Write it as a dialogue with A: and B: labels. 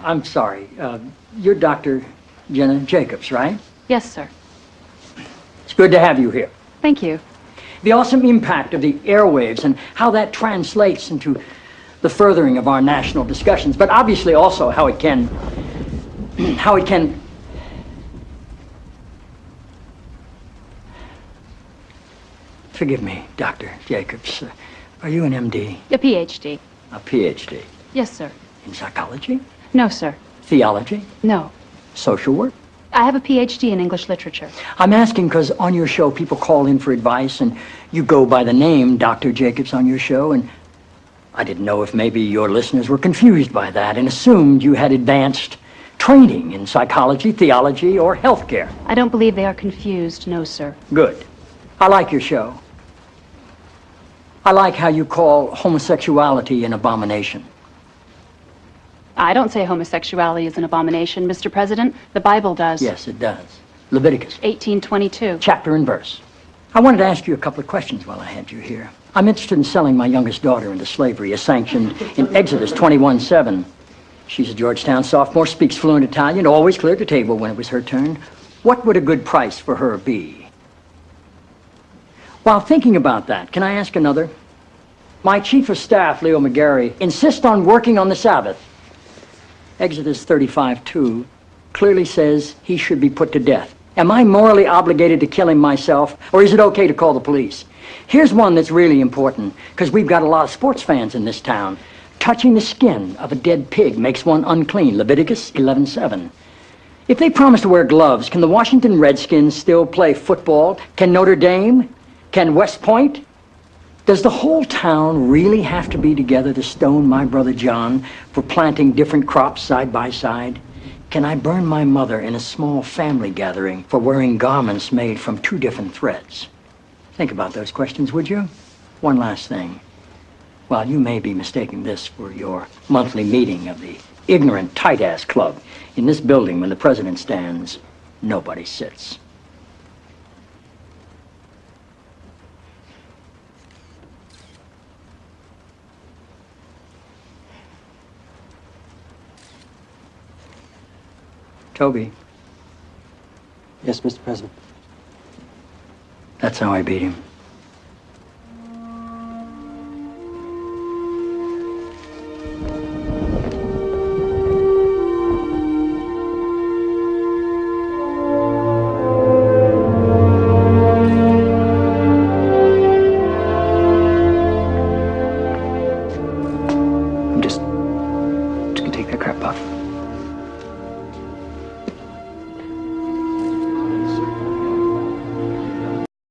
A: I'm sorry. You're Dr. Jenna Jacobs, right?
B: Yes, sir.
A: It's good to have you here.
B: Thank you.
A: The awesome impact of the airwaves and how that translates into the furthering of our national discussions, but obviously also how it can forgive me, Dr. Jacobs. Are you an MD?
B: A PhD.
A: A PhD?
B: Yes, sir.
A: In psychology?
B: No, sir.
A: Theology?
B: No.
A: Social work?
B: I have a PhD in English literature.
A: I'm asking because on your show people call in for advice and you go by the name Dr. Jacobs on your show, and I didn't know if maybe your listeners were confused by that and assumed you had advanced training in psychology, theology, or healthcare.
B: I don't believe they are confused, no, sir.
A: Good. I like your show. I like how you call homosexuality an abomination.
B: I don't say homosexuality is an abomination, Mr. President. The Bible does.
A: Yes, it does. Leviticus
B: 18:22.
A: chapter and verse. I wanted to ask you a couple of questions while I had you here. I'm interested in selling my youngest daughter into slavery, as sanctioned in Exodus 21:7. She's a Georgetown sophomore, speaks fluent Italian, always cleared the table when it was her turn. What would a good price for her be? While thinking about that, can I ask another? My chief of staff, Leo McGarry, insists on working on the Sabbath. Exodus 35:2 clearly says he should be put to death. Am I morally obligated to kill him myself, or is it okay to call the police? Here's one that's really important, because we've got a lot of sports fans in this town. Touching the skin of a dead pig makes one unclean, Leviticus 11:7. If they promise to wear gloves, can the Washington Redskins still play football? Can Notre Dame? Can West Point? Does the whole town really have to be together to stone my brother John for planting different crops side by side? Can I burn my mother in a small family gathering for wearing garments made from two different threads? Think about those questions, would you? One last thing. While you may be mistaking this for your monthly meeting of the ignorant tight-ass club, in this building when the president stands, nobody sits. Toby.
C: Yes, Mr. President.
A: That's how I beat him. I'm just gonna take that crap off.